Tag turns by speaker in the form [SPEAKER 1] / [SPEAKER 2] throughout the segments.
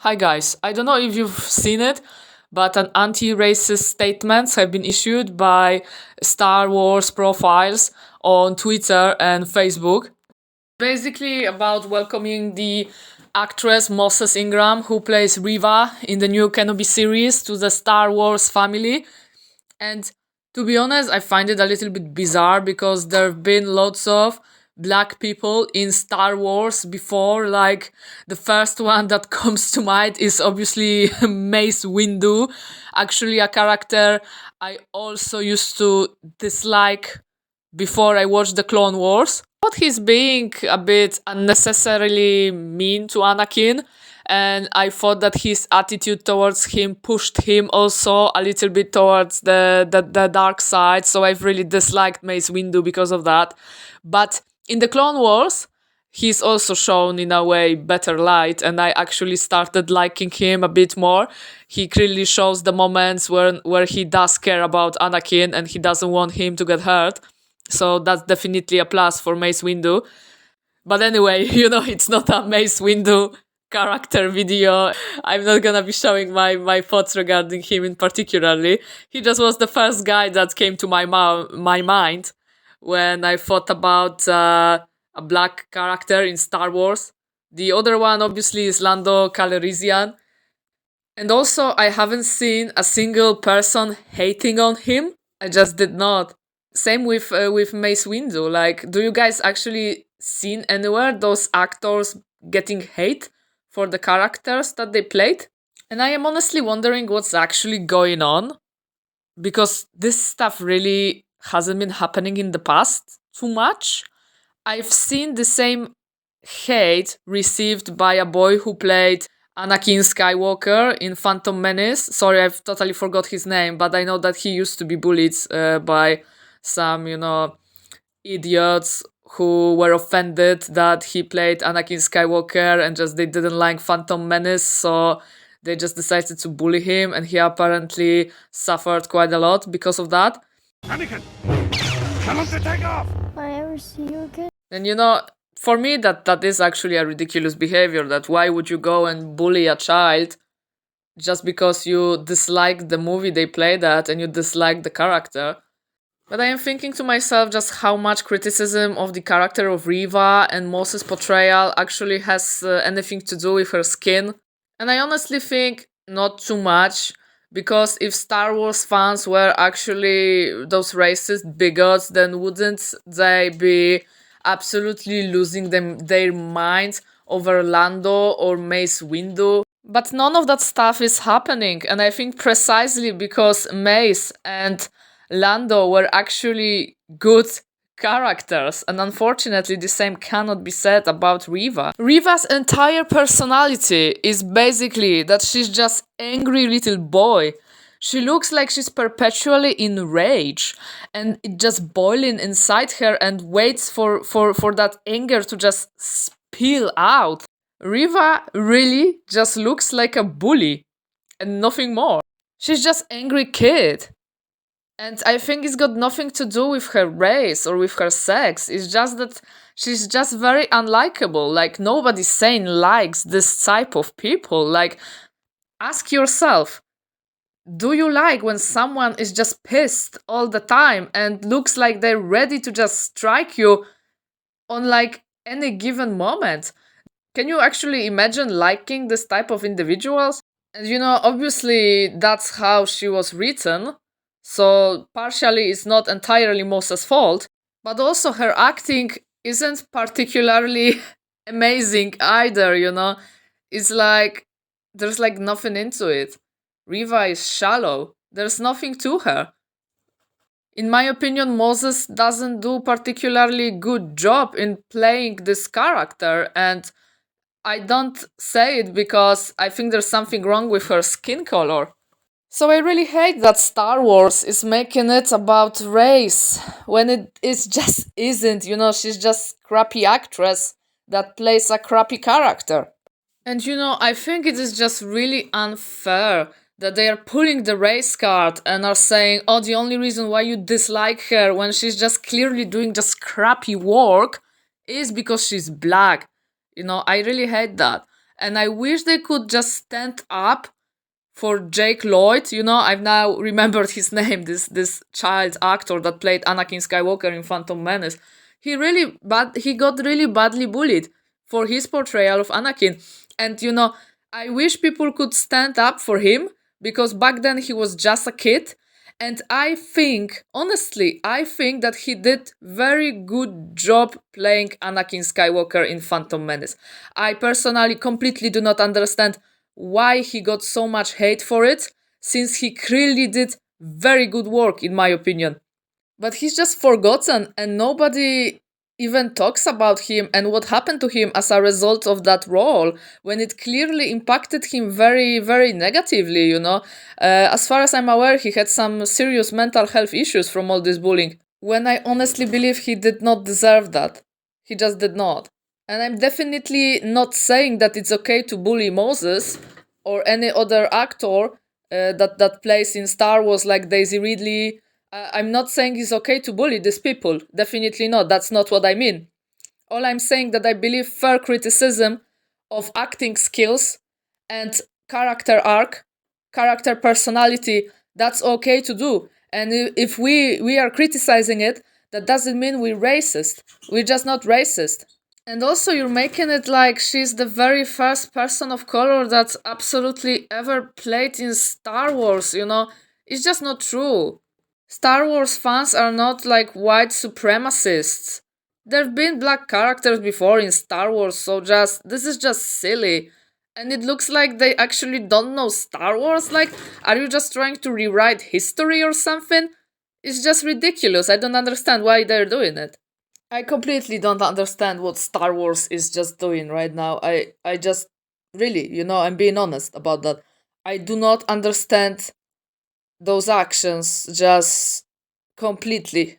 [SPEAKER 1] Hi guys, I don't know if you've seen it, but an anti-racist statements have been issued by Star Wars profiles on Twitter and Facebook. Basically about welcoming the actress Moses Ingram, who plays Riva in the new Kenobi series, to the Star Wars family. And to be honest, I find it a little bit bizarre because there have been lots of black people in Star Wars before. Like, the first one that comes to mind is obviously Mace Windu, actually a character I also used to dislike before I watched the Clone Wars. I thought he's being a bit unnecessarily mean to Anakin, and I thought that his attitude towards him pushed him also a little bit towards the dark side, so I've really disliked Mace Windu because of that. But in the Clone Wars, he's also shown in a way better light, and I actually started liking him a bit more. He clearly shows the moments where he does care about Anakin and he doesn't want him to get hurt. So that's definitely a plus for Mace Windu. But anyway, it's not a Mace Windu character video. I'm not gonna be showing my thoughts regarding him in particularly. He just was the first guy that came to my mind when I thought about a black character in Star Wars. The other one obviously is Lando Calrissian. And also, I haven't seen a single person hating on him. I just did not. Same with Mace Windu. Like, do you guys actually seen anywhere those actors getting hate for the characters that they played? And I am honestly wondering what's actually going on, because this stuff really hasn't been happening in the past too much. I've seen the same hate received by a boy who played Anakin Skywalker in Phantom Menace. Sorry, I've totally forgot his name, but I know that he used to be bullied by some, idiots who were offended that he played Anakin Skywalker and just they didn't like Phantom Menace, so they just decided to bully him, and he apparently suffered quite a lot because of that.
[SPEAKER 2] Anakin, tell him to take off!
[SPEAKER 3] Will I ever see you again?
[SPEAKER 1] And for me that is actually a ridiculous behavior. That why would you go and bully a child just because you dislike the movie they played at and you dislike the character? But I am thinking to myself just how much criticism of the character of Riva and Moses' portrayal actually has anything to do with her skin. And I honestly think not too much, because if Star Wars fans were actually those racist bigots, then wouldn't they be absolutely losing their minds over Lando or Mace Windu? But none of that stuff is happening, and I think precisely because Mace and Lando were actually good characters, and unfortunately the same cannot be said about Riva. Riva's entire personality is basically that she's just angry little boy. She looks like she's perpetually in rage and it just boiling inside her and waits for that anger to just spill out. Riva really just looks like a bully and nothing more. She's just angry kid. And I think it's got nothing to do with her race or with her sex. It's just that she's just very unlikable. Like, nobody sane likes this type of people. Like, ask yourself, do you like when someone is just pissed all the time and looks like they're ready to just strike you on like any given moment? Can you actually imagine liking this type of individuals? And obviously that's how she was written. So partially it's not entirely Moses' fault, but also her acting isn't particularly amazing either, It's like there's like nothing into it. Riva is shallow. There's nothing to her. In my opinion, Moses doesn't do particularly good job in playing this character, and I don't say it because I think there's something wrong with her skin color. So I really hate that Star Wars is making it about race when it just isn't. She's just crappy actress that plays a crappy character. And I think it is just really unfair that they are pulling the race card and are saying, oh, the only reason why you dislike her when she's just clearly doing just crappy work is because she's black. I really hate that. And I wish they could just stand up for Jake Lloyd. I've now remembered his name. This child actor that played Anakin Skywalker in Phantom Menace. He got really badly bullied for his portrayal of Anakin. And I wish people could stand up for him, because back then he was just a kid. And honestly, I think that he did very good job playing Anakin Skywalker in Phantom Menace. I personally completely do not understand why he got so much hate for it, since he clearly did very good work, in my opinion. But he's just forgotten, and nobody even talks about him and what happened to him as a result of that role, when it clearly impacted him very, very negatively. As far as I'm aware, he had some serious mental health issues from all this bullying, when I honestly believe he did not deserve that. He just did not. And I'm definitely not saying that it's okay to bully Moses or any other actor that plays in Star Wars, like Daisy Ridley. I'm not saying it's okay to bully these people. Definitely not. That's not what I mean. All I'm saying that I believe fair criticism of acting skills and character arc, character personality, that's okay to do. And if we are criticizing it, that doesn't mean we're racist. We're just not racist. And also, you're making it like she's the very first person of color that's absolutely ever played in Star Wars. It's just not true. Star Wars fans are not like white supremacists. There've been black characters before in Star Wars, so this is just silly. And it looks like they actually don't know Star Wars. Like, are you just trying to rewrite history or something? It's just ridiculous. I don't understand why they're doing it. I completely don't understand what Star Wars is just doing right now. I just really, I'm being honest about that. I do not understand those actions just completely.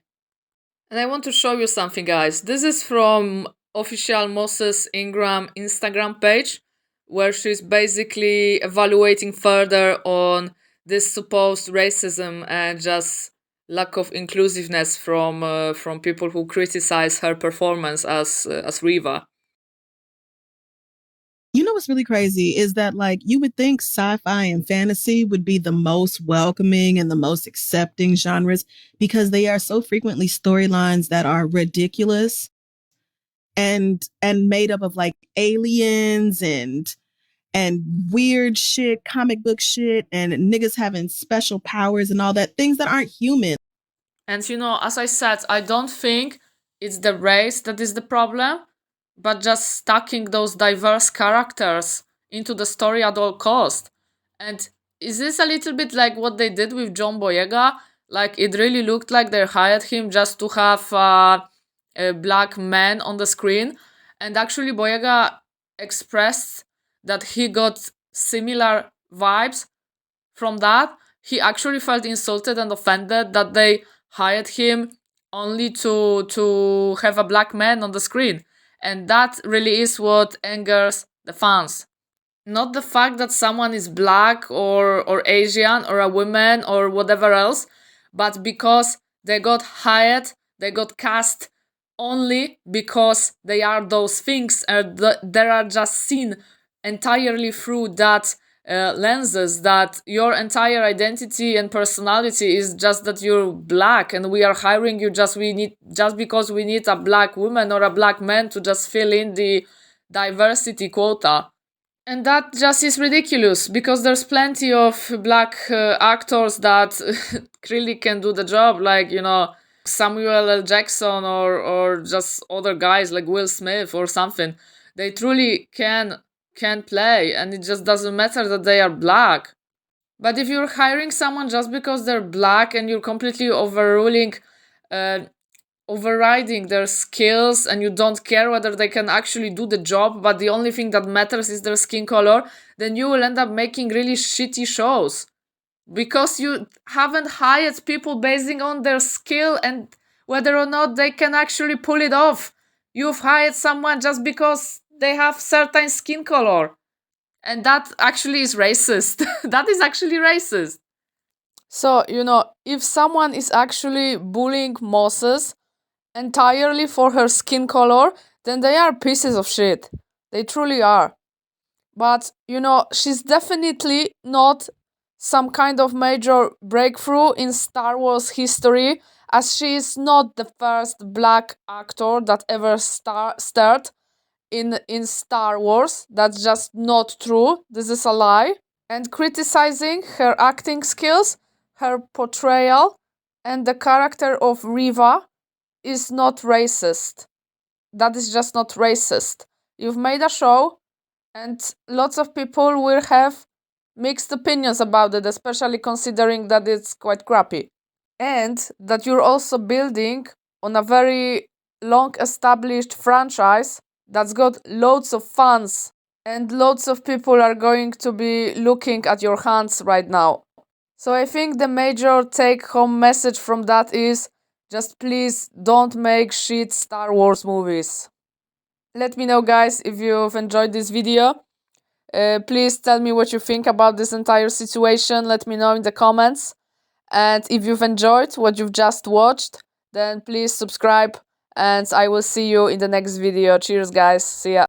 [SPEAKER 1] And I want to show you something, guys. This is from official Moses Ingram Instagram page, where she's basically evaluating further on this supposed racism and just lack of inclusiveness from people who criticize her performance as Riva.
[SPEAKER 3] You know what's really crazy is that, like, you would think sci-fi and fantasy would be the most welcoming and the most accepting genres, because they are so frequently storylines that are ridiculous and made up of like aliens and weird shit, comic book shit, and niggas having special powers and all that, things that aren't human.
[SPEAKER 1] And as I said, I don't think it's the race that is the problem, but just stacking those diverse characters into the story at all cost. And is this a little bit like what they did with John Boyega? Like, it really looked like they hired him just to have a black man on the screen. And actually, Boyega expressed that he got similar vibes from that. He actually felt insulted and offended that they hired him only to have a black man on the screen. And that really is what angers the fans. Not the fact that someone is black or Asian or a woman or whatever else, but because they got hired, they got cast only because they are those things, and they are just seen entirely through that lenses, that your entire identity and personality is just that you're black, and we are hiring you just because we need a black woman or a black man to just fill in the diversity quota. And that just is ridiculous, because there's plenty of black actors that really can do the job, like Samuel L. Jackson or just other guys like Will Smith or something. They truly can play, and it just doesn't matter that they are black. But if you're hiring someone just because they're black and you're completely overriding their skills, and you don't care whether they can actually do the job, but the only thing that matters is their skin color, then you will end up making really shitty shows, because you haven't hired people basing on their skill and whether or not they can actually pull it off. You've hired someone just because they have certain skin color, and that actually is racist. That is actually racist. So, if someone is actually bullying Moses entirely for her skin color, then they are pieces of shit. They truly are. But, she's definitely not some kind of major breakthrough in Star Wars history, as she is not the first black actor that ever starred in Star Wars. That's just not true. This is a lie. And criticizing her acting skills, her portrayal, and the character of Riva is not racist. That is just not racist. You've made a show, and lots of people will have mixed opinions about it, especially considering that it's quite crappy. And that you're also building on a very long established franchise that's got loads of fans, and lots of people are going to be looking at your hands right now. So I think the major take home message from that is just please don't make shit Star Wars movies. Let me know, guys, if you've enjoyed this video. Please tell me what you think about this entire situation. Let me know in the comments. And if you've enjoyed what you've just watched, then please subscribe, and I will see you in the next video. Cheers, guys. See ya.